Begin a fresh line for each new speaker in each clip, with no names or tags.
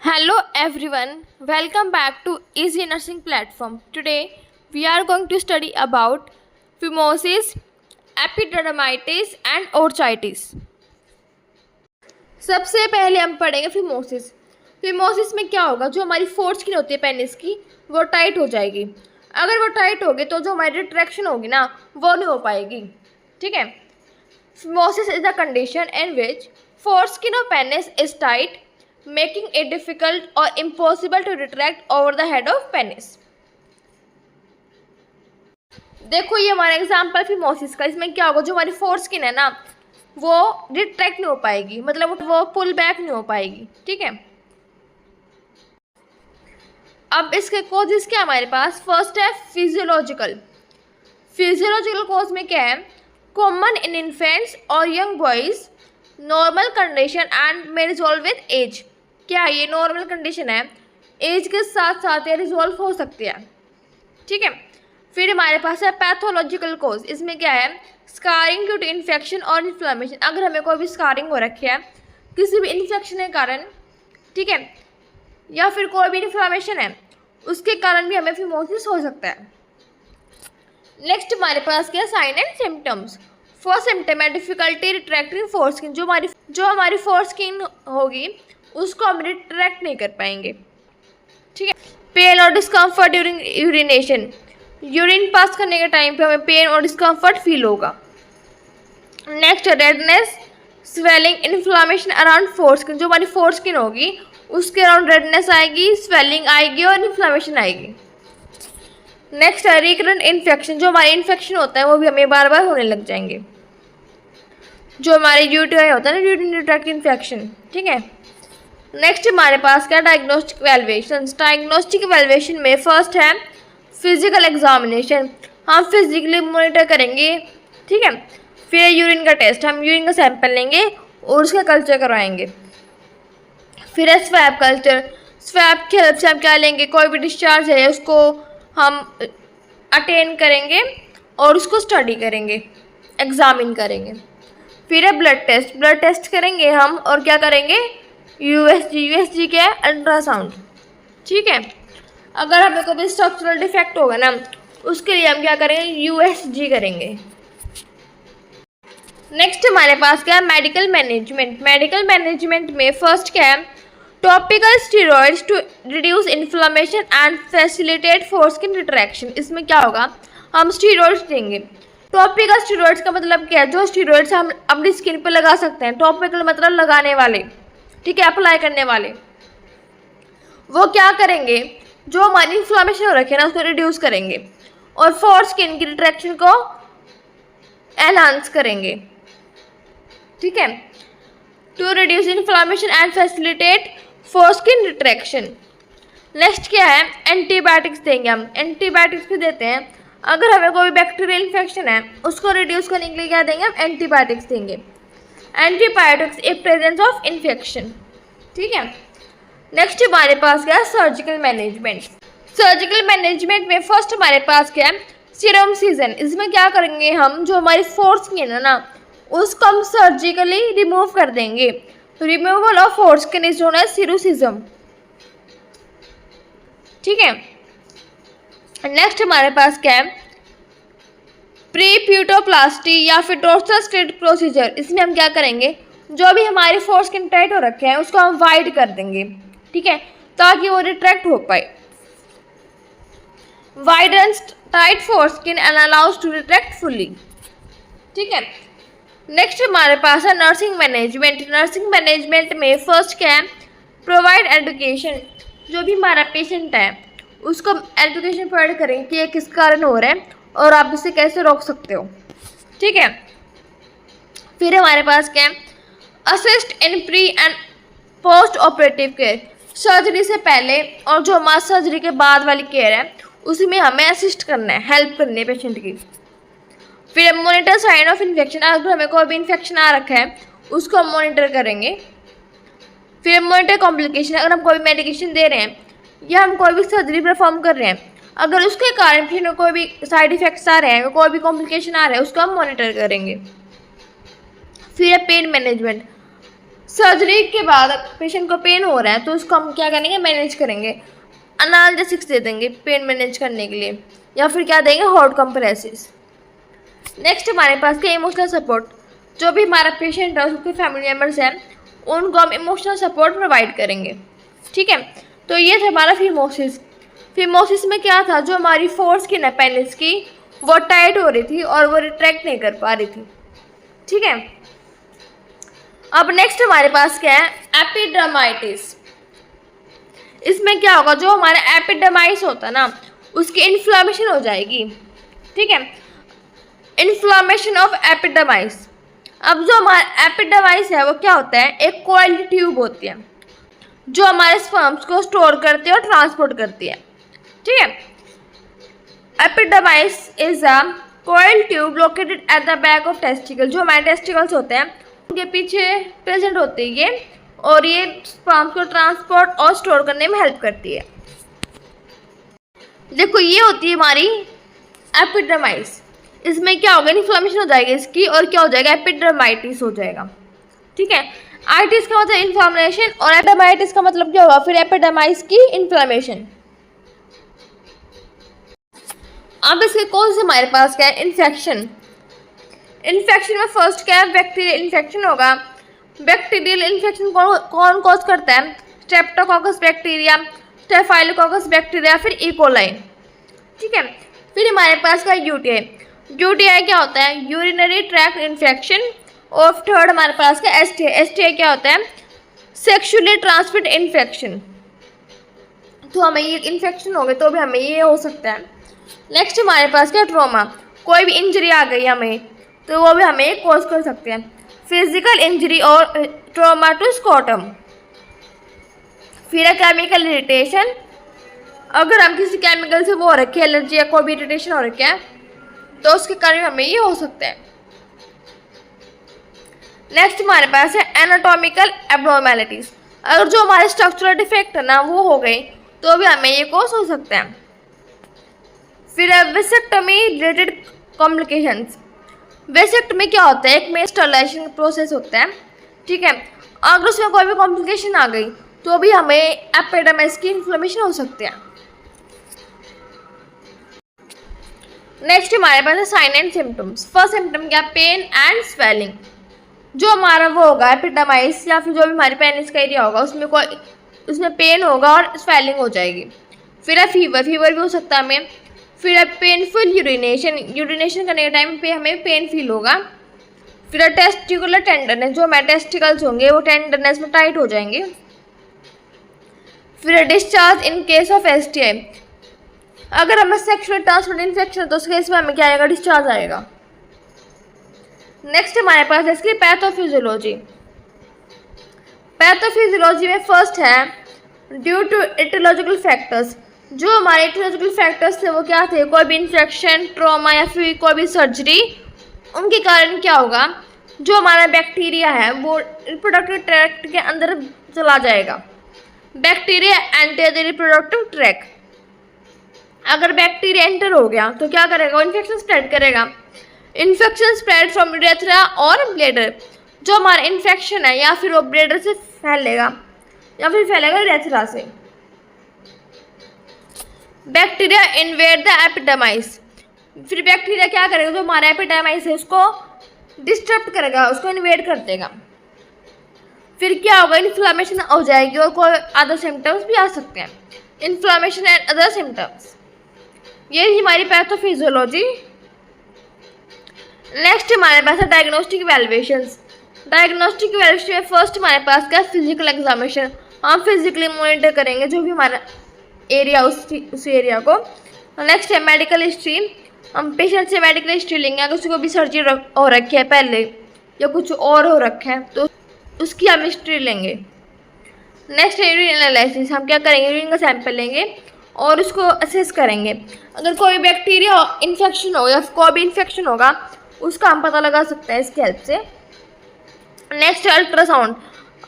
Hello everyone, welcome back to Easy Nursing Platform. Today we are going to study about phimosis, epidermitis and orchitis. सबसे पहले हम पढ़ेंगे phimosis. Phimosis में क्या होगा, जो हमारी फोर्थ स्किन होती है पेनिस की वो टाइट हो जाएगी। अगर वो टाइट होगी तो जो हमारी रिट्रैक्शन होगी ना वो नहीं हो पाएगी। ठीक है। Phimosis is the condition in which fourth skin of penis is tight making it difficult or impossible to retract over the head of penis. देखो ये हमारा एग्जाम्पल फिमोसिस का। इसमें क्या होगा, जो हमारी फोर्थ स्किन है ना वो रिट्रैक्ट नहीं हो पाएगी, मतलब वो पुल बैक नहीं हो पाएगी। ठीक है। अब इसके कॉजेस क्या हमारे पास, फर्स्ट है फिजियोलॉजिकल। फिजियोलॉजिकल कॉज में क्या है, कॉमन इन इन्फेंट्स और young boys, normal condition and may resolve with age. क्या ये नॉर्मल कंडीशन है, एज के साथ साथ ये रिजॉल्व हो सकते हैं। ठीक है। फिर हमारे पास है पैथोलॉजिकल कॉज। इसमें क्या है, स्कारिंग ड्यू टू इन्फेक्शन और इन्फ्लेमेशन। अगर हमें कोई भी स्कारिंग हो रखी है किसी भी इन्फेक्शन के कारण, ठीक है, या फिर कोई भी इन्फ्लेमेशन है उसके कारण भी हमें फिमोसिस हो सकता है। नेक्स्ट हमारे पास क्या है, sign and symptoms. First symptom है डिफिकल्टी रिट्रैक्टिंग फोर्थ स्किन। जो हमारी फोर्थ स्किन होगी उसको हम रिट्रैक्ट नहीं कर पाएंगे। ठीक है। पेन और discomfort during urination. Urine pass करने के टाइम पे हमें पेन और डिस्कम्फर्ट फील होगा। Next redness, swelling, inflammation around fourth skin. जो हमारी फोर्थ स्किन होगी उसके अराउंड रेडनेस आएगी, स्वेलिंग आएगी और इन्फ्लामेशन आएगी। नेक्स्ट है रिकरेंट इन्फेक्शन। जो हमारे इन्फेक्शन होता है वो भी हमें बार बार होने लग जाएंगे। जो हमारे यूटीआई होता है ना, यूरिनरी ट्रैक्ट इन्फेक्शन। ठीक है। नेक्स्ट हमारे पास क्या, डायग्नोस्टिक वैल्यूएशन। डायग्नोस्टिक वैल्यूएशन में फर्स्ट है फिजिकल एग्जामिनेशन। हम फिजिकली मॉनिटर करेंगे। ठीक है। फिर यूरिन का टेस्ट, हम यूरिन का सैंपल लेंगे और उसका कल्चर करवाएंगे। फिर है स्वैब कल्चर। स्वैब की हेल्प से हम क्या लेंगे, कोई भी डिस्चार्ज है उसको हम अटेंड करेंगे और उसको स्टडी करेंगे, एग्जामिन करेंगे। फिर है ब्लड टेस्ट। ब्लड टेस्ट करेंगे हम और क्या करेंगे, यूएसजी क्या है, अल्ट्रासाउंड। ठीक है। अगर हमें कोई स्ट्रक्चरल डिफेक्ट होगा ना उसके लिए हम क्या करेंगे, यूएसजी करेंगे। नेक्स्ट हमारे पास क्या है, मेडिकल मैनेजमेंट। मेडिकल मैनेजमेंट में फर्स्ट क्या है, topical steroids to reduce inflammation and facilitate foreskin retraction. इसमें क्या होगा, हम स्टीरॉइड्स देंगे। टॉपिकल स्टीरॉइड्स का मतलब क्या है, जो स्टीरॉइड्स हम अपनी स्किन पर लगा सकते हैं। टॉपिकल मतलब लगाने वाले, ठीक है, अप्लाई करने वाले। वो क्या करेंगे, जो हमारी इन्फ्लेमेशन हो रखी है ना उसको रिड्यूस करेंगे और फोर्थ स्किन की रिट्रैक्शन को एनहांस करेंगे। ठीक है। To reduce inflammation and facilitate foreskin retraction. Next क्या है, एंटीबायोटिक्स देंगे हम। एंटीबायोटिक्स भी देते हैं। अगर हमें कोई बैक्टीरियल इन्फेक्शन है उसको रिड्यूस करने के लिए क्या देंगे, हम एंटीबायोटिक्स देंगे। Antibiotics in presence of infection. ठीक है। नेक्स्ट हमारे पास क्या है, सर्जिकल मैनेजमेंट। सर्जिकल मैनेजमेंट में फर्स्ट हमारे पास क्या है, सिरमसीजन। इसमें क्या करेंगे हम, जो हमारी फोर्थ स्किन है ना उसको हम सर्जिकली रिमूव कर देंगे। Removal of foreskin is known as circumcision. ठीक है। नेक्स्ट हमारे पास क्या है, प्रीप्यूटोप्लास्टी या फिर डोर्सल स्लिट प्रोसीजर। इसमें हम क्या करेंगे, जो भी हमारी फोर्थ स्किन टाइट हो रखे हैं उसको हम वाइड कर देंगे। ठीक है, ताकि वो रिट्रैक्ट हो पाए। Widens tight foreskin and allows to retract fully. ठीक है। नेक्स्ट हमारे पास है नर्सिंग मैनेजमेंट। नर्सिंग मैनेजमेंट में फर्स्ट क्या है, प्रोवाइड एजुकेशन। जो भी हमारा पेशेंट है उसको एजुकेशन प्रोवाइड करेंगे कि ये किस कारण हो रहा है और आप इसे कैसे रोक सकते हो। ठीक है। फिर हमारे पास क्या है, assist in pre and post operative care. Surgery से पहले और जो हमारा सर्जरी के बाद वाली केयर है उसी में हमें असिस्ट करना है, हेल्प करनी है पेशेंट की। फिर मॉनिटर साइन ऑफ इन्फेक्शन। अगर हमें कोई भी इन्फेक्शन आ रखा है उसको हम मॉनिटर करेंगे। फिर मॉनिटर कॉम्प्लिकेशन। अगर हम कोई मेडिकेशन दे रहे हैं या हम कोई भी सर्जरी परफॉर्म कर रहे हैं, अगर उसके कारण फिर कोई भी साइड इफेक्ट्स आ रहे हैं, कोई भी कॉम्प्लिकेशन आ रहा है उसको हम मॉनिटर करेंगे। फिर है पेन मैनेजमेंट। सर्जरी के बाद पेशेंट को पेन हो रहा है तो उसको हम क्या करेंगे, मैनेज करेंगे, एनाल्जेसिक्स दे देंगे पेन मैनेज करने के लिए, या फिर क्या देंगे, हॉट कंप्रेसिस। नेक्स्ट हमारे पास क्या, इमोशनल सपोर्ट। जो भी हमारा पेशेंट है उसके फैमिली मेम्बर्स हैं उनको हम इमोशनल सपोर्ट प्रोवाइड करेंगे। ठीक है, तो ये था हमारा फिमोसिस। फिमोसिस में क्या था, जो हमारी फोर स्किन है पेनिस की वो टाइट हो रही थी और वो रिट्रैक्ट नहीं कर पा रही थी। ठीक है, अब नेक्स्ट हमारे पास क्या है, एपिडर्माइटिस। इसमें क्या होगा, जो हमारा एपिडर्माइस होता है ना उसकी इन्फ्लामेशन हो जाएगी। ठीक है, इन्फ्लामेशन ऑफ एपिडर्माइस। अब जो हमारा एपिडर्माइस है वो क्या होता है, एक कॉइल्ड ट्यूब होती है जो हमारे स्पर्म्स को स्टोर करती है और ट्रांसपोर्ट करती है। ठीक है, epididymis is a coiled tube located at the back of testicle. जो हमारे टेस्टिकल्स होते हैं उनके पीछे प्रेजेंट होती है ये, और ये स्पर्म्स को ट्रांसपोर्ट और स्टोर करने में हेल्प करती है। देखो ये होती है हमारी एपिडर्माइस। इसमें क्या होगा, इन्फ्लेमेशन हो जाएगी इसकी, और क्या हो जाएगा, एपिडर्माइटिस हो जाएगा। ठीक है, आइटिस का मतलब इन्फ्लेमेशन और एपिडर्माइटिस का मतलब क्या होगा, फिर एपिडर्माइस की इन्फ्लेमेशन। अब इसके कॉज हमारे पास क्या है, इन्फेक्शन। इन्फेक्शन में फर्स्ट क्या है, बैक्टीरियल इन्फेक्शन होगा। बैक्टीरियल इन्फेक्शन कौन कॉज करता है, स्ट्रेप्टोकोकस बैक्टीरिया, स्टेफाइलोकोकस बैक्टीरिया, फिर इकोलाई। ठीक है, फिर हमारे पास क्या है, यूटीआई। यूटीआई क्या होता है, यूरिनरी ट्रैक्ट इन्फेक्शन। और थर्ड हमारे पास क्या, एसटीआई। एसटीआई क्या होता है, सेक्सुअली ट्रांसमिटेड इन्फेक्शन। तो हमें ये इन्फेक्शन हो गए तो भी हमें ये हो सकता है। नेक्स्ट हमारे पास क्या, ट्रॉमा। कोई भी इंजरी आ गई हमें तो वो भी हमें कॉज कर सकते हैं, फिजिकल इंजरी और ट्रॉमा टू स्कॉटम। फिर केमिकल इरिटेशन। अगर हम किसी केमिकल से वो हो रखे एलर्जी या कोई भी इरिटेशन हो रखा है तो उसके कारण हमें ये हो सकता है। नेक्स्ट हमारे पास है एनाटॉमिकल एब्नॉर्मैलिटीज। अगर जो हमारे स्ट्रक्चरल डिफेक्ट है ना वो हो गए तो भी हमें ये कॉज हो सकता है। फिर है वेसेक्टमी रिलेटेड कॉम्प्लिकेशंस। वेसेक्टमी क्या होता है, एक में स्टरलाइजेशन प्रोसेस होता है। ठीक है, अगर उसमें कोई भी कॉम्प्लिकेशन आ गई तो भी हमें एपिडर्मिस की इन्फ्लेमेशन हो सकती है। नेक्स्ट हमारे पास है sign and symptoms. First symptom क्या, पेन एंड स्वेलिंग। जो हमारा वो होगा एपिडर्माइस या फिर जो भी हमारी पेनिस का एरिया होगा उसमें पेन होगा और स्वेलिंग हो जाएगी। फिर है फीवर। फीवर भी हो सकता है हमें। फिर है पेनफुल यूरिनेशन। यूरिनेशन करने के टाइम पे हमें पेन फील होगा। फिर है टेस्टिकुलर टेंडरनेस। जो हमारे टेस्टिकल्स होंगे वो टेंडरनेस में टाइट हो जाएंगे। फिर है discharge in case of STI. अगर हमें सेक्सुअल ट्रांसमिटेड इन्फेक्शन है तो उस केस में हमें क्या आएगा, डिस्चार्ज आएगा। नेक्स्ट हमारे पास है इसकी पैथोफिजियोलॉजी। पैथोफिजियोलॉजी में फर्स्ट है ड्यू टू एटियोलॉजिकल फैक्टर्स। जो हमारे एटियोलॉजिकल फैक्टर्स थे वो क्या थे, कोई भी इन्फेक्शन, ट्रॉमा या फिर कोई भी सर्जरी, उनके कारण क्या होगा, जो हमारा बैक्टीरिया है वो रिप्रोडक्टिव ट्रैक्ट के अंदर चला जाएगा। Bacteria enter the reproductive tract. अगर बैक्टीरिया एंटर हो गया तो क्या करेगा, इन्फेक्शन स्प्रेड करेगा। इन्फेक्शन स्प्रेड फ्रॉम यूरेथ्रा और ब्लैडर। जो हमारा इन्फेक्शन है या फिर वो ब्लैडर से फैलेगा या फिर फैलेगा यूरेथ्रा से। Bacteria invade the epididymis. फिर बैक्टीरिया क्या करेगा, जो हमारा एपिडर्माइस है उसको डिस्टर्ब करेगा, उसको इन्वेड कर देगा। फिर क्या होगा, इन्फ्लामेशन हो जाएगी और कोई अदर सिम्टम्स भी आ सकते हैं। इन्फ्लामेशन एंड अदर सिम्टम्स, ये हमारी पैथोफिजियोलॉजी। नेक्स्ट हमारे पास है डायग्नोस्टिक इवैल्यूएशंस। डायग्नोस्टिक इवैल्यूएशन में फर्स्ट हमारे पास क्या, फिजिकल एग्जामिनेशन। हम फिजिकली मॉनिटर करेंगे जो भी हमारा एरिया उस एरिया को। नेक्स्ट है मेडिकल हिस्ट्री। हम पेशेंट से मेडिकल हिस्ट्री लेंगे, अगर उसको भी सर्जरी हो रखी है पहले या कुछ और हो रखा है तो उसकी हम हिस्ट्री लेंगे। नेक्स्ट है यूरिन एनालिसिस। हम क्या करेंगे, यूरिन का सैंपल लेंगे और उसको असेस करेंगे। अगर कोई बैक्टीरिया इन्फेक्शन हो या कोई भी इन्फेक्शन होगा उसका हम पता लगा सकते हैं इसकी हेल्प से। नेक्स्ट है अल्ट्रासाउंड।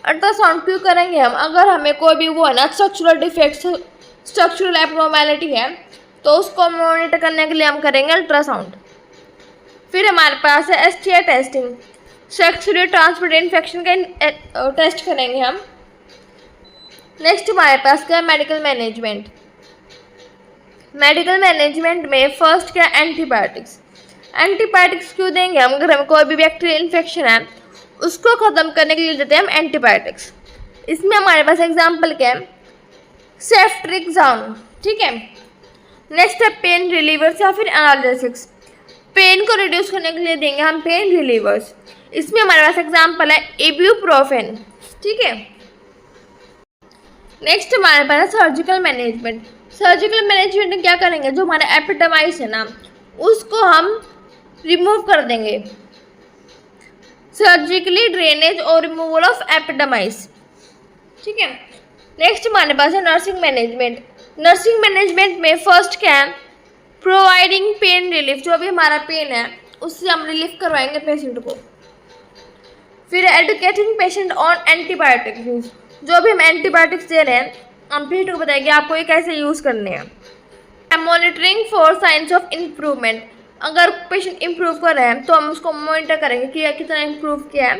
अल्ट्रासाउंड क्यों करेंगे हम, अगर हमें कोई भी वो है ना स्ट्रक्चरल डिफेक्ट, स्ट्रक्चरल एब्नॉर्मैलिटी है तो उसको मॉनिटर करने के लिए हम करेंगे अल्ट्रासाउंड। फिर हमारे पास है STI testing. Sexually transmitted infection का टेस्ट करेंगे हम। नेक्स्ट हमारे पास क्या है, मेडिकल मैनेजमेंट। मेडिकल मैनेजमेंट में फर्स्ट क्या, एंटीबायोटिक्स। एंटीबायोटिक्स क्यों देंगे हम, अगर हमें कोई भी बैक्टीरियल इन्फेक्शन है उसको ख़त्म करने के लिए देते हैं हम एंटीबायोटिक्स। इसमें हमारे पास एग्जांपल क्या है, सेफ्ट्रिक्साउन, ठीक है। नेक्स्ट है पेन रिलीवर्स या फिर एनाल्जेसिक्स। पेन को रिड्यूस करने के लिए देंगे हम पेन रिलीवर्स। इसमें हमारे पास एग्जांपल है इब्यूप्रोफेन, ठीक है। नेक्स्ट हमारे पास है सर्जिकल मैनेजमेंट। सर्जिकल मैनेजमेंट में क्या करेंगे, जो हमारा एपिडेमाइस है ना उसको हम रिमूव कर देंगे, सर्जिकली ड्रेनेज और रिमूवल ऑफ एपिडेमाइस, ठीक है। नेक्स्ट हमारे पास है नर्सिंग मैनेजमेंट। नर्सिंग मैनेजमेंट में फर्स्ट क्या है, प्रोवाइडिंग पेन रिलीफ, जो भी हमारा पेन है उससे हम रिलीफ करवाएंगे पेशेंट को। फिर educating patient on antibiotic use, जो भी हम एंटीबायोटिक्स दे रहे हैं हम पेशेंट को बताएंगे आपको ये कैसे यूज़ करने हैं। Monitoring for science of improvement, अगर पेशेंट इम्प्रूव कर रहे हैं तो हम उसको मॉनिटर करेंगे कि कितना इम्प्रूव किया है,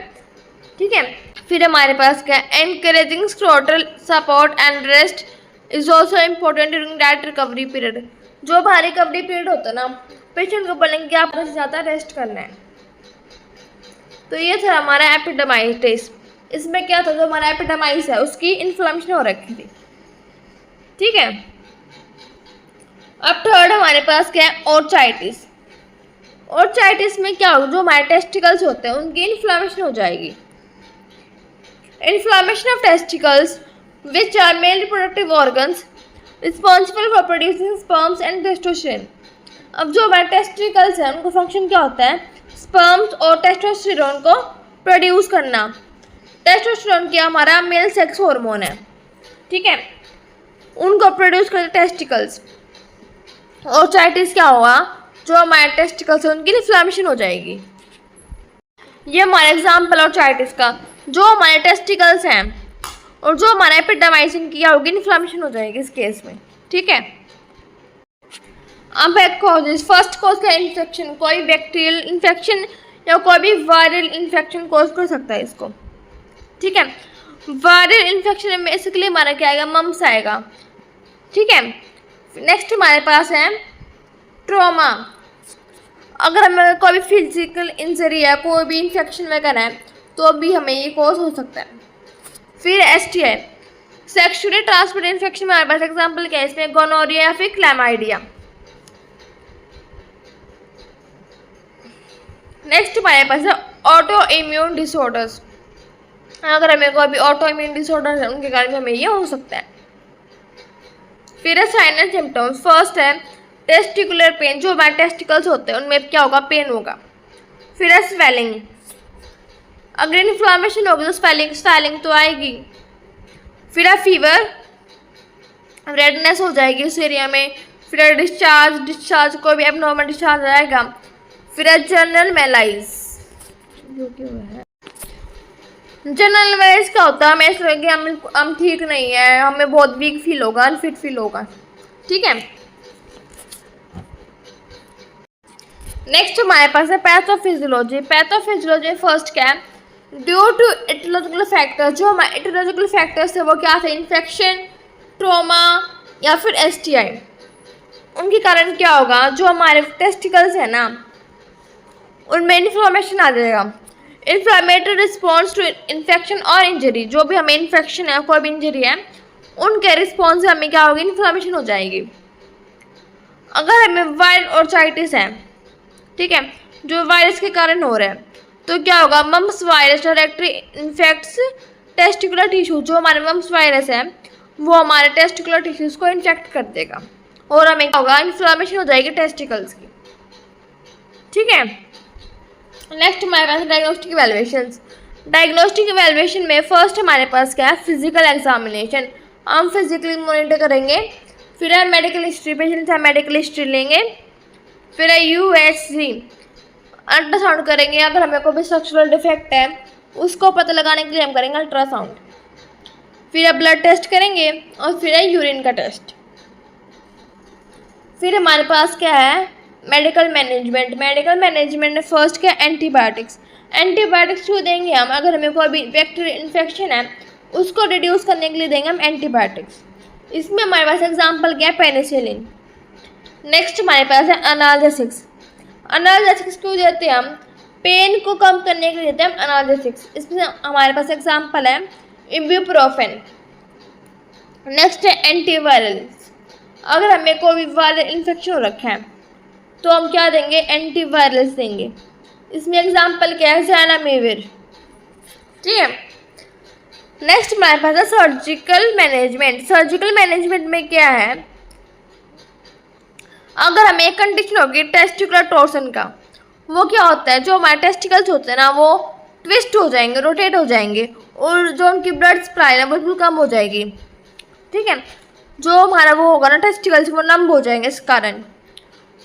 ठीक है। फिर हमारे पास क्या है, encouraging scrotal support and rest is also important during that recovery period. जो हमारा रिकवरी पीरियड होता है ना पेशेंट को बोलेंगे कि आपको ज़्यादा रेस्ट करना है। तो ये था हमारा एपिडेमाइटिस। इसमें क्या था, जो हमारा एपिडेमाइस है उसकी इन्फ्लेमेशन हो रखी थी, ठीक है। अब थर्ड हमारे पास क्या है, ओर्चाइटिस। ओर्चाइटिस में क्या होगा, जो हमारे टेस्टिकल्स होते हैं उनकी इन्फ्लेमेशन हो जाएगी। Inflammation of testicles which are male reproductive organs responsible for producing sperms and testosterone. अब जो हमारे टेस्टिकल्स हैं उनका फंक्शन क्या होता है, स्पर्म्स और टेस्टोस्टेरोन को प्रोड्यूस करना। टेस्टोस्टेरोन क्या हमारा मेल सेक्स हार्मोन है, ठीक है, उनको प्रोड्यूस करते टेस्टिकल्स। ओर्चाइटिस क्या होगा, जो हमारे टेस्टिकल्स हैं उनकी इन्फ्लेमेशन हो जाएगी। ये हमारा एग्जाम्पल ओर्चाइटिस का, जो हमारे टेस्टिकल्स हैं और जो हमारा एपिडेमाइसिस किया होगी इन्फ्लेमेशन हो जाएगी इस केस में, ठीक है। अब है कॉजेज। फर्स्ट कॉज का इन्फेक्शन, कोई बैक्टीरियल इन्फेक्शन या कोई भी वायरल इन्फेक्शन कॉज कर सकता है इसको, ठीक है। वायरल इन्फेक्शन में बेसिकली हमारा क्या आएगा, मम्स आएगा, ठीक है। नेक्स्ट हमारे पास है ट्रॉमा। अगर हमें कोई भी फिजिकल इंजरी है, कोई भी इन्फेक्शन वगैरह है तो भी हमें ये कॉज हो सकता है। फिर STI, सेक्सुअली ट्रांसमिटेड इन्फेक्शन में हमारे पास एग्जाम्पल क्या है, इसमें गोनोरिया या फिर क्लैमाइडिया। नेक्स्ट हमारे पास है ऑटो इम्यून डिसऑर्डर्स। अगर हमें कोई भी ऑटो इम्यून डिसऑर्डर है उनके कारण हमें ये हो सकता है। फिर है साइन एंड सिम्टम्स। फर्स्ट है टेस्टिकुलर पेन, जो हमारे टेस्टिकल्स होते हैं उनमें क्या होगा, पेन होगा। फिर है स्वेलिंग, अगर इन्फ्लामेशन होगी तो स्वेलिंग तो आएगी। फिर है फीवर, रेडनेस हो जाएगी उस एरिया में। फिर है डिस्चार्ज कोई भी एबनॉर्मल डिस्चार्ज आएगा। फिर है जनरल मेलाइज, जनरल मेलाइज क्या होता है, हमें ऐसा लगे हम ठीक नहीं है, हमें बहुत वीक फील होगा, अनफिट फील होगा, ठीक है। नेक्स्ट हमारे पास है पैथोफिजियोलॉजी। पैथोफिजियोलॉजी फर्स्ट क्या है, ड्यू टू एटियोलॉजिकल फैक्टर, जो हमारे एटियोलॉजिकल फैक्टर्स है वो क्या थे, इन्फेक्शन, ट्रॉमा या फिर STI। उनके कारण क्या होगा, जो हमारे टेस्टिकल्स है ना उनमें इन्फ्लेमेशन आ जाएगा। इन्फ्लेमेटरी रिस्पॉन्स टू इन्फेक्शन और इंजरी, जो भी हमें इन्फेक्शन है कोई भी इंजरी है उनके रिस्पॉन्स से हमें क्या होगी, इन्फ्लेमेशन हो जाएगी। अगर हमें वायरल ओर्चाइटिस है, ठीक है, जो वायरस के कारण हो रहा है, तो क्या होगा, mumps virus directly infects testicular tissue. जो हमारे मम्स वायरस है वो हमारे टेस्टिकुलर टिश्यूज को इन्फेक्ट कर देगा और हमें क्या होगा, इन्फ्लेमेशन हो जाएगी टेस्टिकल्स की, ठीक है। नेक्स्ट हमारे पास डायग्नोस्टिक इवैल्यूएशंस। डायग्नोस्टिक इवैल्यूएशन में फर्स्ट हमारे पास क्या है, फिजिकल एग्जामिनेशन, हम फिजिकली मॉनिटर करेंगे। फिर है मेडिकल हिस्ट्री, पेशेंट है मेडिकल हिस्ट्री लेंगे। फिर है UHC, अल्ट्रासाउंड करेंगे, अगर हमें कोई भी स्ट्रक्चरल डिफेक्ट है उसको पता लगाने के लिए हम करेंगे अल्ट्रासाउंड। फिर है ब्लड टेस्ट करेंगे और फिर है यूरिन का टेस्ट। फिर हमारे पास क्या है, मेडिकल मैनेजमेंट। मेडिकल मैनेजमेंट में फर्स्ट क्या, एंटीबायोटिक्स। एंटीबायोटिक्स क्यों देंगे हम? अगर हमें कोई भी बैक्टीरियल इन्फेक्शन है उसको रिड्यूस करने के लिए देंगे हम एंटीबायोटिक्स। इसमें हमारे पास एग्जांपल क्या है? पेनिसिलिन। नेक्स्ट हमारे पास है एनाल्जेसिक्स। एनाल्जेसिक्स क्यों देते हैं हम? पेन को कम करने के लिए देते हैं हम एनाल्जेसिक्स। इसमें हमारे पास एग्जांपल है इब्यूप्रोफेन। नेक्स्ट है एंटीवायरल्स। अगर हमें कोई वायरल इन्फेक्शन हो रखा है तो हम क्या देंगे? एंटीवायरल्स देंगे। इसमें एग्जांपल क्या है? ज़ैनामेविर। ठीक है। नेक्स्ट हमारे पास है सर्जिकल मैनेजमेंट। सर्जिकल मैनेजमेंट में क्या है? अगर हमें एक कंडीशन होगी टेस्टिकुलर टॉर्सन का, वो क्या होता है? जो हमारे टेस्टिकल्स होते हैं ना वो ट्विस्ट हो जाएंगे, रोटेट हो जाएंगे और जो उनकी ब्लड सप्लाई है वो बिल्कुल कम हो जाएगी। ठीक है। जो हमारा वो होगा ना टेस्टिकल्स वो नम हो जाएंगे इस कारण।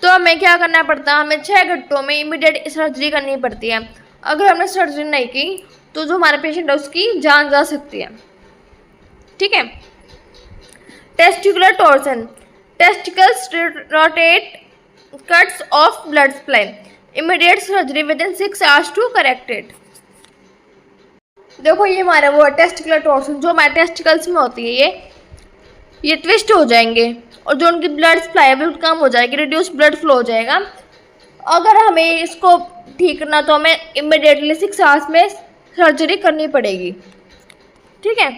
तो हमें क्या करना पड़ता है? हमें 6 घंटों में इमीडिएट सर्जरी करनी पड़ती है। अगर हमने सर्जरी नहीं की तो जो हमारा पेशेंट है उसकी जान जा सकती है। ठीक है। Testicular torsion, testicles rotate, cuts off blood supply, immediate surgery within 6 hours to correct it. देखो ये हमारा वो टेस्टिकुलर टॉर्सन जो हमारे टेस्टिकल्स में होती है ये ट्विस्ट हो जाएंगे और जो उनकी ब्लड सप्लाई है बिल्कुल कम हो जाएगी, रिड्यूस ब्लड फ्लो हो जाएगा। अगर हमें इसको ठीक करना तो हमें इमीडिएटली 6 आवर्स में सर्जरी करनी पड़ेगी। ठीक है।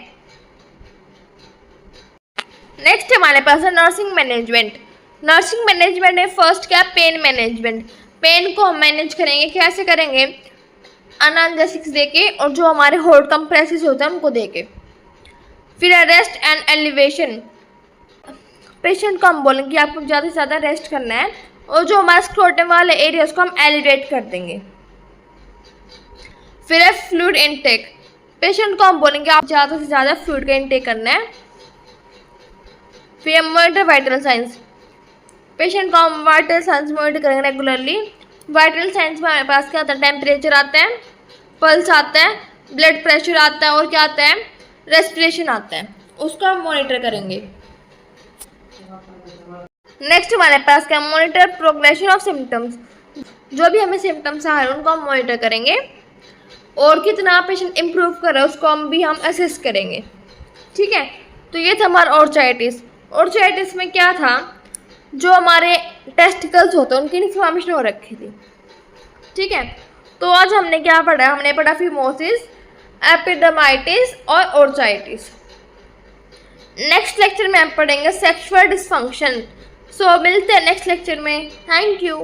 नेक्स्ट हमारे पास है नर्सिंग मैनेजमेंट। नर्सिंग मैनेजमेंट में फर्स्ट क्या? Pain management. पेन को हम मैनेज करेंगे, कैसे करेंगे? एनाल्जेसिक्स देके और जो हमारे हॉट कंप्रेसेस होते हैं उनको देके। फिर रेस्ट एंड एलिवेशन। पेशेंट को हम बोलेंगे आपको ज़्यादा से ज़्यादा रेस्ट करना है और जो हमारे स्क्रोटम वाले एरियाज को हम एलिवेट कर देंगे। फिर है फ्लूइड इनटेक। पेशेंट को हम बोलेंगे आप ज़्यादा से ज़्यादा फ्लूइड का इनटेक करना है। फिर मॉनिटर वाइटल साइंस। पेशेंट को हम वाइटल साइंस मॉनिटर करेंगे रेगुलरली। वाइटल साइंस में हमारे पास क्या आता है? टेम्परेचर आता है, पल्स आता है, ब्लड प्रेशर आता है और क्या आता है? रेस्पिरेशन आता है। उसको हम मॉनिटर करेंगे। नेक्स्ट हमारे पास क्या? Monitor progression of symptoms. जो भी हमें सिम्टम्स आ रहे हैं उनको हम मॉनिटर करेंगे और कितना पेशेंट इम्प्रूव कर रहा है उसको हम असेस करेंगे। ठीक है। तो ये था हमारा ऑर्थराइटिस। ऑर्थराइटिस में क्या था? जो हमारे टेस्टिकल्स होते हैं उनकी इन्फ्लेमेशन हो रखी थी। ठीक है। तो आज हमने क्या पढ़ा? हमने पढ़ा फिमोसिस, एपिडर्माइटिस और ऑर्थराइटिस। नेक्स्ट लेक्चर में हम पढ़ेंगे सेक्सुअल डिसफंक्शन। सो मिलते हैं नेक्स्ट लेक्चर में। Thank you.